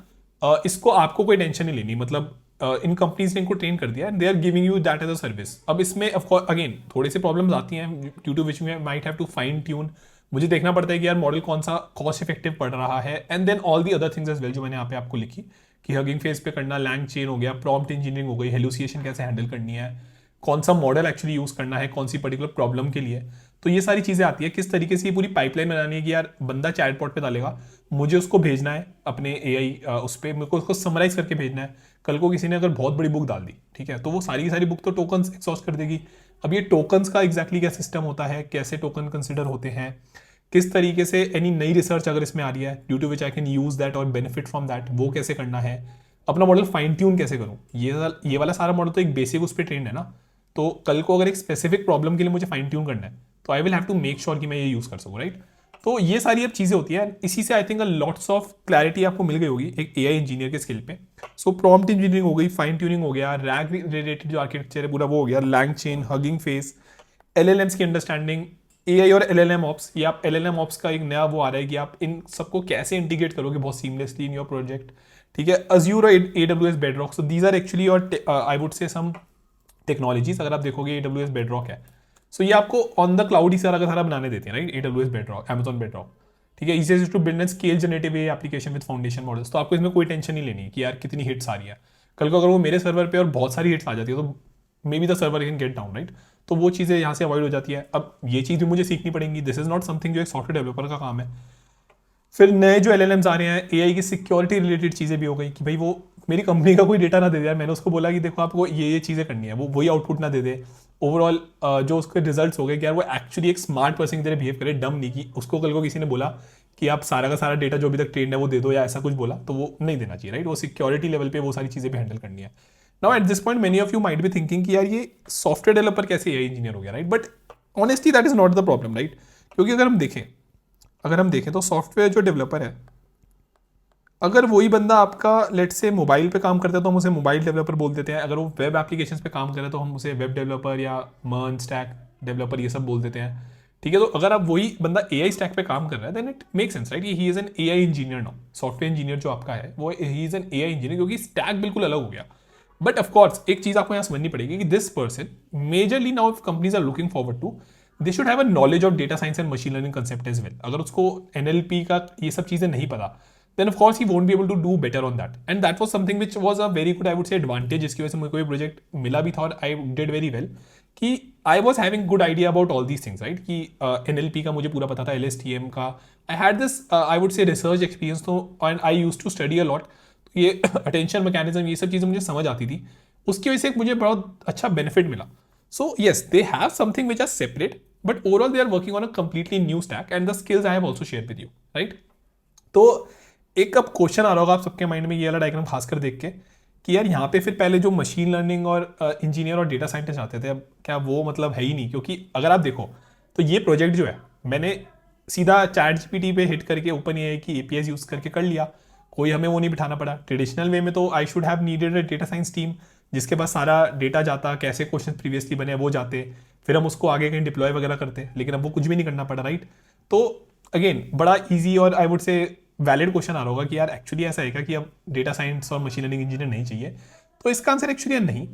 इसको आपको कोई टेंशन नहीं लेनी, मतलब इन कंपनीज ने इनको ट्रेन कर दिया and they are giving you that as a service. अब इसमें अगेन थोड़े से प्रॉब्लम्स आती हैं, due to which we might have to fine tune. मुझे देखना पड़ता है कि यार मॉडल कौन सा कॉस्ट इफेक्टिव पड़ रहा है, and then all the other things as well जो मैंने यहाँ पे आपको लिखी, कि हगिंग फेस पे करना, लैंग चेन हो गया, प्रॉम्प्ट इंजीनियरिंग हो गई, हेलुसिएशन कैसे हैंडल करनी है, कौन सा मॉडल एक्चुअली यूज करना है कौन सी पर्टिकुलर प्रॉब्लम के लिए। तो ये सारी चीजें आती है, किस तरीके से ये पूरी पाइपलाइन बनानी है कि यार बंदा चैटबॉट पे डालेगा, मुझे उसको भेजना है अपने AI उस पर, मेरे को उसको समराइज करके भेजना है। कल को किसी ने अगर बहुत बड़ी बुक डाल दी, ठीक है, तो वो सारी की सारी बुक तो टोकन्स एक्सॉस्ट कर देगी। अब ये टोकन्स का एग्जैक्टली क्या सिस्टम होता है, कैसे टोकन कंसिडर होते हैं, किस तरीके से एनी नई रिसर्च अगर इसमें आ रही है due to which I can use that और बेनिफिट फ्रॉम दैट, वो कैसे करना है, अपना मॉडल फाइन ट्यून कैसे करूँ। ये वाला सारा मॉडल तो एक बेसिक उस पर ट्रेंड है ना। तो कल को अगर एक स्पेसिफिक प्रॉब्लम के लिए मुझे फाइन ट्यून करना है, तो I will have to make sure कि मैं ये यूज़ कर सकूँ, राइट। तो ये सारी अब चीज़ें होती है, इसी से I think lots of clarity आपको मिल गई होगी एक AI इंजीनियर के स्किल पे। सो प्रॉम्प्ट इंजीनियरिंग हो गई, फाइन ट्यूनिंग हो गया, रैग रिलेटेड जो आर्किटेक्चर है पूरा वो हो गया, LangChain, hugging face, LLMs की अंडरस्टैंडिंग, AI और LLM ऑप्स। ये आप LLM ऑप्स का एक नया वो आ रहा है कि आप इन सबको कैसे इंटीग्रेट करोगे बहुत सीमलेसली इन योर प्रोजेक्ट, ठीक है। Azure और AWS Bedrock, so these are actually और आई वुड से सम टेक्नोलॉजीज। अगर आप देखोगे AWS Bedrock है, सो ये आपको ऑन द क्लाउड ही सारा का सारा बनाने देते हैं, right. AWS Bedrock, Amazon Bedrock, ठीक है, easy to build and scale generative application with foundation models. तो आपको इसमें कोई टेंशन नहीं लेनी कि यार कितनी हिट्स आ रही है। कल को अगर वो मेरे सर्वर पे और बहुत सारी हिट्स आ जाती है, तो may be the server can get down, right. तो वो चीज़ें यहाँ से अवॉइड हो जाती है। अब ये चीज़ भी मुझे सीखनी पड़ेंगी, दिस इज नॉट समथिंग जो एक सॉफ्टवेयर डेवलपर का काम है। फिर नए जो LLMs आ रहे हैं, AI की सिक्योरिटी रिलेटेड चीज़ें भी हो गई कि भाई वो मेरी कंपनी का कोई डेटा ना दे दे यार, मैंने उसको बोला कि देखो आपको ये चीज़ें करनी है, वो वही आउटपुट ना दे दे। ओवरऑल जो उसके रिजल्ट्स हो गए कि यार वो एक्चुअली एक स्मार्ट पर्सन की तरह बिहेव करे, डम नहीं कि उसको कल को किसी ने बोला कि आप सारा का सारा डेटा जो अभी तक ट्रेंड है वो दे दो या ऐसा कुछ बोला, तो वो नहीं देना चाहिए, राइट। वो सिक्योरिटी लेवल पे वो सारी चीज़ें भी हैंडल करनी है। Now at this point many of you might be thinking कि यार ये सॉफ्टवेयर डेवलपर कैसे AI इंजीनियर हो गया, right. But honestly that is not the problem, right? क्योंकि अगर हम देखें तो सॉफ्टवेयर जो डेवलपर है, अगर वही बंदा आपका लेट से मोबाइल पे काम करता है तो हम उसे मोबाइल डेवलपर बोल देते हैं, अगर वो वेब एप्लीकेशंस पे काम कर रहे हैं तो हम उसे वेब डेवलपर या मर्न स्टैक डेवलपर ये सब बोल देते हैं, ठीक है? तो अगर आप वही बंदा एआई स्टैक पे काम कर रहा है then it make sense, right? He is an AI engineer now, software engineer जो आपका है वो he is an AI engineer, क्योंकि स्टैक बिल्कुल अलग हो गया। बट ऑफकोर्स एक चीज आपको यहाँ समझनी पड़ेगी कि this person majorly now if companies are looking forward to, they should have a knowledge of data science and machine learning concept as well. अगर उसको एनएलपी का ये सब चीजें नहीं पता, then of course he won't be able to do better on that, and that was something which was a very good, I would say, advantage जिसकी वजह से मुझे कोई प्रोजेक्ट मिला भी था और I did very well, कि I was having good idea about all these things, right? कि NLP का मुझे पूरा पता था, LSTM का I had this I would say research experience, तो and I used to study a lot, तो ये attention mechanism ये सब चीज़ें मुझे समझ आती थी, उसकी वजह से मुझे बहुत अच्छा बेनिफिट मिला। So yes, they have something which are separate, but overall they are working on a completely new stack, and the skills I have also shared with you, right? तो एक अब क्वेश्चन आ रहा होगा आप सबके माइंड में ये वाला डायग्राम खासकर देख के कि यार यहाँ पे फिर पहले जो मशीन लर्निंग और इंजीनियर और डेटा साइंटिस्ट आते थे, अब क्या वो मतलब है ही नहीं? क्योंकि अगर आप देखो तो ये प्रोजेक्ट जो है मैंने सीधा चैट जीपीटी पे हिट करके ओपन एआई की एपीआई यूज़ करके कर लिया, कोई हमें वो नहीं बिठाना पड़ा। ट्रेडिशनल वे में तो I should have needed a data science team जिसके पास सारा डेटा जाता, कैसे क्वेश्चन प्रीवियसली बने वो जाते, फिर हम उसको आगे कहीं डिप्लॉय वगैरह करते, लेकिन अब वो कुछ भी नहीं करना पड़ा, राइट? तो अगेन बड़ा ईजी और I would say valid question आ रहा होगा कि यार एक्चुअली ऐसा है क्या कि अब डेटा साइंस और मशीन लर्निंग इंजीनियर नहीं चाहिए? तो इसका आंसर एक्चुअली नहीं,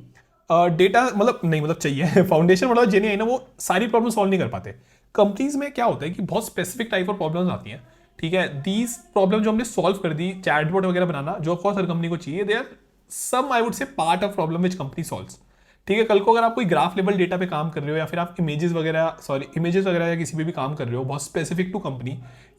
डेटा मतलब नहीं, मतलब चाहिए। फाउंडेशन मॉडल जिन्हें है ना वो सारी प्रॉब्लम सॉल्व नहीं कर पाते। कंपनीज में क्या होता है कि बहुत स्पेसिफिक टाइप ऑफ प्रॉब्लम्स आती हैं, ठीक है? दीज प्रॉब्लम जो हमने सॉल्व कर दी, चैटबॉट वगैरह बनाना जो ऑफकोर्स हर कंपनी को चाहिए, they are some I would say part of problem which company solves, ठीक है? कल को अगर आप कोई ग्राफ लेवल डेटा पे काम कर रहे हो या फिर आप इमेजेस वगैरह या किसी पे भी काम कर रहे हो बहुत स्पेसिफिक टू कंपनी,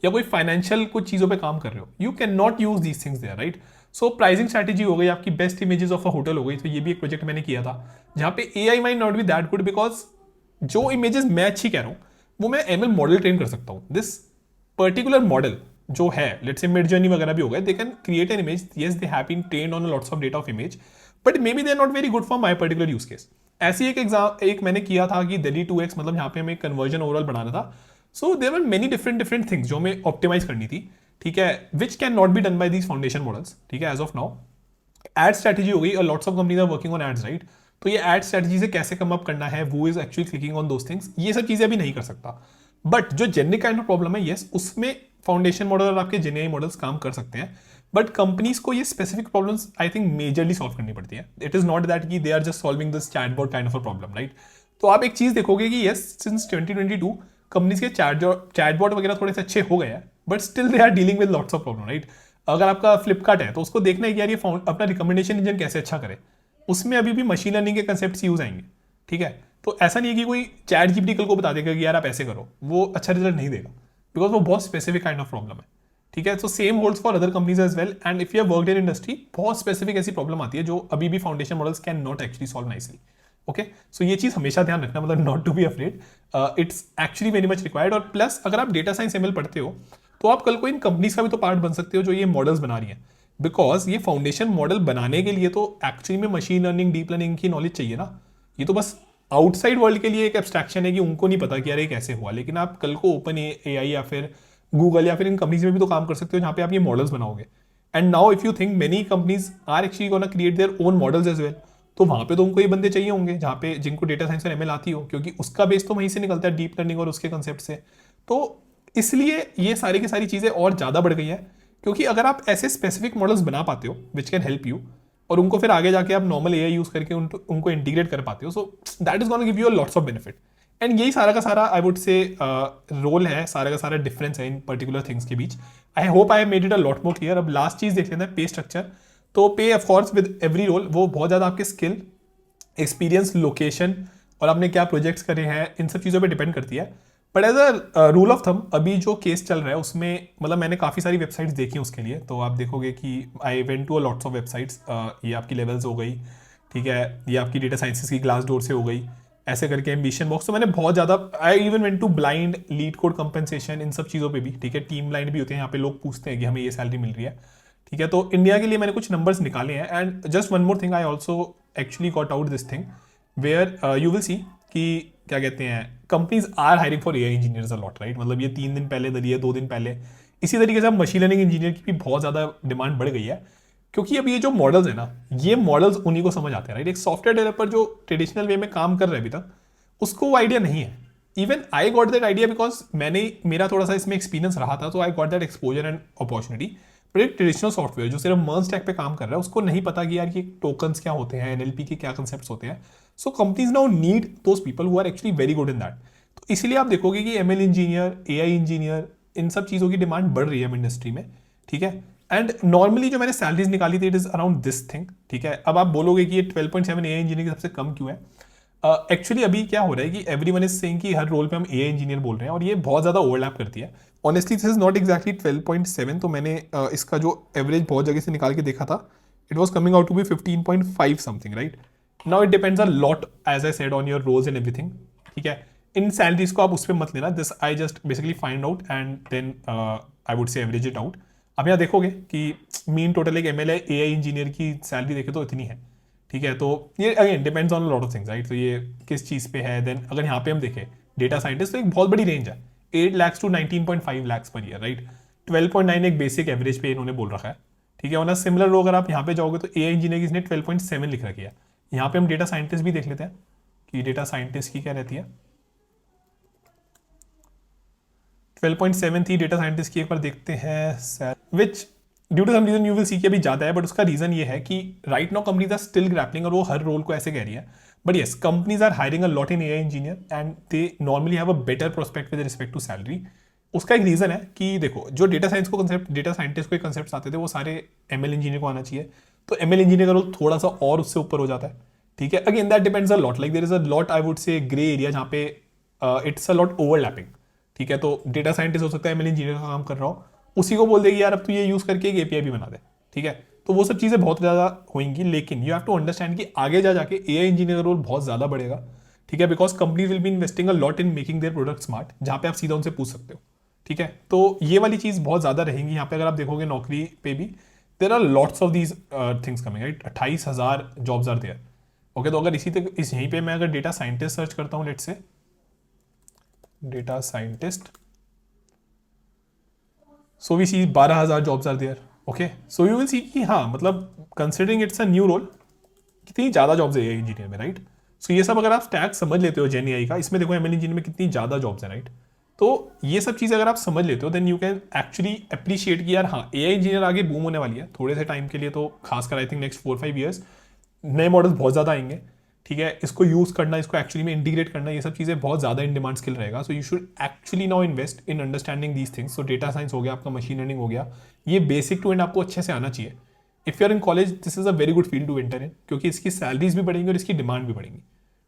या कोई फाइनेंशियल कुछ चीज़ों पे काम कर रहे हो, you can not use these things there, right? So pricing strategy हो गई आपकी, best images of a hotel हो गई, तो ये भी एक प्रोजेक्ट मैंने किया था जहाँ पे AI might not be that good, because जो इमेजेस मैं अच्छी कह रहा हूँ वो मैं एमएल मॉडल ट्रेन कर सकता हूँ। दिस पर्टिकुलर मॉडल जो है लेट्स से मिड जर्नी वगैरह भी हो गए, they can create an image, yes they have been trained on lots of data of image, but maybe they are not very good for my particular use case. ऐसी एक मैंने किया था कि दिल्ली 2x, मतलब यहाँ पे हमें कन्वर्जन ओवरऑल बनाना था। So there were many different things जो हमें ऑप्टिमाइज करनी थी, ठीक है, which can not be done by these foundation models, ठीक है? As of now ad strategy हो गई और lots of companies are working on ads, right? तो ये एड स्ट्रेटेजी से कैसे कम अप करना है, वो is actually clicking on those things, ये सब चीजें अभी नहीं कर सकता। बट जो जेनरिक काइंड ऑफ प्रॉब्लम है, यस उसमें फाउंडेशन मॉडल और आपके जेनेआई मॉडल्स काम कर सकते हैं, बट कंपनीज को ये specific problems I think majorly solve करनी पड़ती है। इट इज नॉट दैट कि they are just solving this chatbot kind of a problem, right? तो आप एक चीज देखोगे कि यस सिंस 2022 कंपनीज के चैटबॉट वगैरह थोड़े से अच्छे हो गए हैं, but still they are dealing with lots of problem, right? अगर आपका फ्लिपकार्ट है तो उसको देखना है कि यार ये अपना रिकमेंडेशन इंजन कैसे अच्छा करे, उसमें अभी भी मशीन लर्निंग के कंसेप्ट यूज आएंगे, ठीक है? तो ऐसा नहीं है कि कोई चैट जीपीटी कल को बता देगा कि यार आप ऐसे करो, वो अच्छा रिजल्ट नहीं देगा, बिकॉज वो बहुत स्पेसिफिक काइंड ऑफ प्रॉब्लम है, ठीक है? So same holds for other companies as well, and if you have worked in industry, बहुत स्पेसिफिक ऐसी प्रॉब्लम आती है जो अभी भी foundation models can not actually solve nicely, okay? So ये चीज़ हमेशा ध्यान रखना, मतलब not to be afraid, it's actually very much required. और प्लस अगर आप डेटा साइंस एमएल पढ़ते हो तो आप कल को इन कंपनीज का भी तो पार्ट बन सकते हो जो ये मॉडल्स बना रही हैं, बिकॉज ये फाउंडेशन मॉडल बनाने के लिए तो एक्चुअली में मशीन लर्निंग डीप लर्निंग की नॉलेज चाहिए ना। ये तो बस आउटसाइड वर्ल्ड के लिए एक एब्स्ट्रैक्शन है कि उनको नहीं पता कि यार ये कैसे हुआ, लेकिन आप कल को ओपन एआई या फिर गूगल या फिर इन कंपनीज में भी तो काम कर सकते हो जहाँ पे आप ये मॉडल्स बनाओगे। And now if you think many companies are actually gonna create their own models as well, तो वहाँ पे तो उनको ये बंदे चाहिए होंगे जहाँ पे जिनको डेटा साइंस और एमएल आती हो, क्योंकि उसका बेस तो वहीं से निकलता है, डीप लर्निंग और उसके कंसेप्ट से। तो इसलिए ये सारी की सारी चीज़ें और ज़्यादा बढ़ गई है, क्योंकि अगर आप ऐसे स्पेसिफिक मॉडल्स बना पाते हो विच कैन हेल्प यू, और उनको फिर आगे जाके आप नॉर्मल एआई यूज करके उनको इंटीग्रेट कर पाते हो, so that is gonna give you lots of benefit. And यही सारा का सारा आई वुड से रोल है, सारा का सारा डिफरेंस है इन पर्टिकुलर थिंग्स के बीच। I hope I made it a lot more clear. अब लास्ट चीज देख लेते हैं, पे स्ट्रक्चर। तो पे ऑफकोर्स विद एवरी रोल वो बहुत ज़्यादा आपके स्किल, एक्सपीरियंस, लोकेशन और आपने क्या प्रोजेक्ट्स करे हैं, इन सब चीज़ों पे डिपेंड करती है। But as a rule of thumb अभी जो केस चल रहा है उसमें, मतलब मैंने काफ़ी सारी वेबसाइट्स देखी उसके लिए, तो आप देखोगे कि I went to a lots of websites. ये आपकी लेवल्स हो गई, ठीक है, ये आपकी डेटा साइंसेस की ग्लास डोर से हो गई, ऐसे करके एम्बिशन बॉक्स। तो मैंने बहुत ज़्यादा, I even went to Blind, LeetCode compensation, इन सब चीज़ों पे भी, ठीक है। टीम लाइन भी होते हैं, यहाँ पे लोग पूछते हैं कि हमें ये सैलरी मिल रही है, ठीक है। तो इंडिया के लिए मैंने कुछ नंबर्स निकाले हैं। And just one more thing, I also actually got out this thing where you will see कि क्या कहते हैं, companies are hiring for AI engineers a lot, right. मतलब ये 3 दिन पहले दली है, 2 दिन पहले। इसी तरीके से अब मशीन लर्निंग इंजीनियर की भी बहुत ज़्यादा डिमांड बढ़ गई है, क्योंकि अब ये जो मॉडल्स है ना, ये मॉडल्स उन्हीं को समझ आते हैं, राइट। एक सॉफ्टवेयर डेवलपर जो ट्रेडिशनल वे में काम कर रहे हैं अभी तक, उसको वो आइडिया नहीं है। Even I got that idea because मेरा थोड़ा सा इसमें एक्सपीरियंस रहा था, तो I got that exposure and opportunity. पर एक ट्रेडिशनल सॉफ्टवेयर जो सिर्फ मर्ज टैग पे काम कर रहा है, उसको नहीं पता कि यार ये टोकन्स क्या होते हैं, एनएलपी के क्या कंसेप्ट होते हैं। So companies now need those people who are actually very good in that. तो इसलिए आप देखोगे कि एमएल इंजीनियर, एआई इंजीनियर, इन सब चीज़ों की डिमांड बढ़ रही है इंडस्ट्री में, ठीक है। एंड नॉर्मली जो मैंने सैलरीज निकाली थी, it is around this thing, ठीक है। अब आप बोलोगे कि ये 12.7 एआई इंजीनियर सबसे कम क्यों है। एक्चुअली अभी क्या हो रहा है कि एवरीवन इज सेइंग कि हर रोल पे हम एआई इंजीनियर बोल रहे हैं, और ये बहुत ज़्यादा ओवरलैप करती है। Honestly this is not exactly 12.7, तो मैंने इसका जो एवरेज बहुत जगह से निकाल के देखा था, it was coming out to be 15.5 something, right. Now it depends a lot as I said on your roles and everything, ठीक है। इन सैलरीज को आप उस पर मत लेना, this I just basically find out and then I would say average it out. अब यहाँ देखोगे कि मीन टोटल एक एमएल एआई इंजीनियर की सैलरी देखे तो इतनी है, ठीक है। तो ये again depends on lot of things, right. तो ये किस चीज़ पे है। देन अगर यहाँ पे हम देखें डेटा साइंटिस्ट, तो एक बहुत बड़ी रेंज है, 8 lakhs to 19.5 lakhs per year, right. 12.9 एक बेसिक एवरेज पे इन्होंने बोल रखा है, ठीक है। और सिमिलर रो अगर आप यहाँ पे जाओगे तो एआई इंजीनियर की इसने 12.7 लिख रखी है। यहाँ पे हम डेटा साइंटिस्ट भी देख लेते हैं कि डेटा साइंटिस्ट की क्या रहती है। 12.7 थी डेटा साइंटिस्ट की, एक बार देखते हैं, which due to some reason you will see कि अभी ज़्यादा है, बट उसका रीजन ये है कि right now companies are still grappling, और वो हर रोल को ऐसे कह रही है। But yes, companies are hiring a lot in AI engineer and they normally have a better prospect with respect to salary. उसका एक रीजन है कि देखो, जो डेटा साइंस को कंसेप्ट, डेटा साइंटिस्ट को कंसेप्ट आते थे, वो सारे एमएल इंजीनियर को आना चाहिए। तो एमएल इंजीनियर का रोल थोड़ा सा और उससे ऊपर हो जाता है, ठीक है। Again that depends a lot, like there is a lot, I would say grey area, जहाँ पे इट्स अ लॉट ओवरलैपिंग, ठीक है। तो डेटा साइंटिस्ट हो सकता है एमएल इंजीनियर का काम कर रहा हो, उसी को बोल देगी यार अब तू ये यूज़ करके एक एपीआई भी बना दे, ठीक है। तो वो सब चीज़ें बहुत ज़्यादा होंगी, लेकिन यू हैव टू अंडरस्टैंड कि आगे जा जाके एआई इंजीनियर का रोल बहुत ज़्यादा बढ़ेगा, ठीक है। Because company will be investing a lot in making their product smart, जहाँ पे आप सीधा उनसे पूछ सकते हो, ठीक है। तो ये वाली चीज़ बहुत ज़्यादा रहेंगी यहाँ पे। अगर आप देखोगे नौकरी पे भी, there are lots of these things coming, right. 28,000 jobs are there, okay. तो अगर इस यहीं पे मैं अगर डेटा साइंटिस्ट सर्च करता हूँ, let's say data scientist, so we see 12,000 jobs are there, okay. So you will see कि हाँ, मतलब considering it's a new role, कितनी ज़्यादा जॉब्स है एआई इंजीनियर में, राइट। सो ये सब अगर आप स्टैक समझ लेते हो जेन एआई का, इसमें देखो एमएल इंजीनियर में कितनी ज़्यादा जॉब्स हैं, राइट। तो ये सब चीज़ अगर आप समझ लेते हो, then you can actually appreciate कि यार हाँ, एआई इंजीनियर आगे बूम होने वाली है थोड़े से टाइम के लिए, तो खासकर आई थिंक नेक्स्ट 4-5 ईयर्स नए मॉडल्स बहुत ज़्यादा आएंगे, ठीक है। इसको यूज़ करना, इसको एक्चुअली में इंटीग्रेट करना, ये सब चीज़ें बहुत ज़्यादा इन डिमांड स्किल रहेगा। So you should actually now invest in understanding these things. So data science हो गया आपका, मशीन लर्निंग हो गया, ये बेसिक टू एंड आपको अच्छे से आना चाहिए। If you are in college, this is a very good field to enter in, क्योंकि इसकी सैलरीज भी बढ़ेंगी और इसकी डिमांड भी बढ़ेंगी,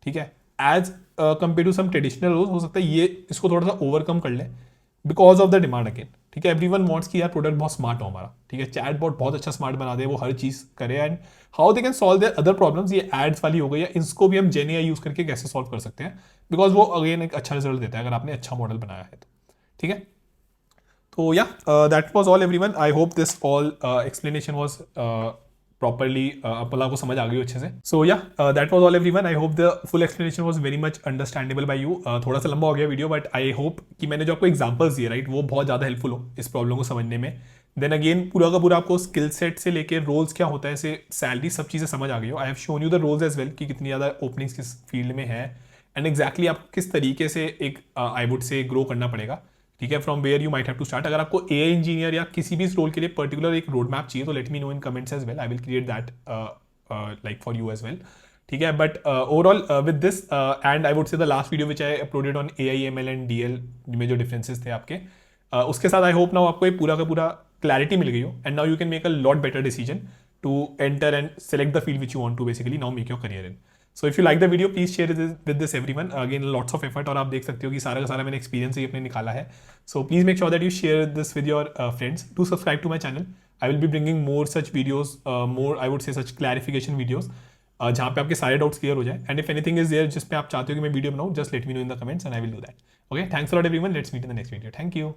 ठीक है। As compare to some traditional roles, हो सकता है ये इसको थोड़ा सा ओवरकम कर ले because of the demand again, ठीक है। एवरीवन वांट्स कि यार प्रोडक्ट बहुत स्मार्ट हो हमारा, ठीक है। चैट बॉट बहुत अच्छा स्मार्ट बना दे, वो हर चीज़ करे, and how they can solve their other problems, ये एड्स वाली हो गई है, इसको भी हम जेन एआई यूज़ करके कैसे सॉल्व कर सकते हैं, बिकॉज वो अगेन एक अच्छा रिजल्ट देता है अगर आपने अच्छा मॉडल बनाया है तो, ठीक है। तो या that was all everyone, I hope this all explanation was properly आप लोगों को समझ आ गई अच्छे से। So yeah that was all everyone, I hope the full explanation was very much understandable by you. थोड़ा सा लंबा हो गया वीडियो, बट आई होप कि मैंने जो आपको एग्जाम्पल्स दिए, राइट, वो बहुत ज़्यादा हेल्पफुल हो इस प्रॉब्लम को समझने में। देन अगेन पूरा का पूरा आपको स्किल सेट से लेकर रोल्स क्या होता है, ऐसे सैलरी, सब चीज़ें समझ आ गई हो। I have shown you the roles as well कि कितनी ज़्यादा ओपनिंग्स किस फील्ड में है, एंड एक्जैक्टली आपको किस तरीके से एक आई वुड से ग्रो करना पड़ेगा, ठीक है। From where you might have to start. अगर आपको एआई इंजीनियर या किसी भी इस रोल के लिए पर्टिकुलर एक रोड मैप चाहिए, तो let me know in comments as well, I will create that like for you as well, ठीक है। But overall with this and I would say the last video which I uploaded on AI ML and DL में जो differences थे आपके, उसके साथ I hope now आपको ये पूरा का पूरा क्लैरिटी मिल गई हो, and now you can make a lot better decision to enter and select the field which you want to basically now make your career in. So if you like the video, please share with this everyone, again lots of effort, और आप देख सकते हो कि सारा का सारा मैंने एक्सपीरियंस ही अपने निकाला है। So please make sure that you share this with your friends, do subscribe to my channel, I will be bringing more such videos, more I would say such clarification videos, जहाँ पे आपके सारे doubts clear हो जाए। And if anything is there जिस पे आप चाहते हो कि मैं वीडियो बनाऊँ, just let me know in the comments and I will do that. Okay, thanks a lot everyone, let's meet in the next video, thank you.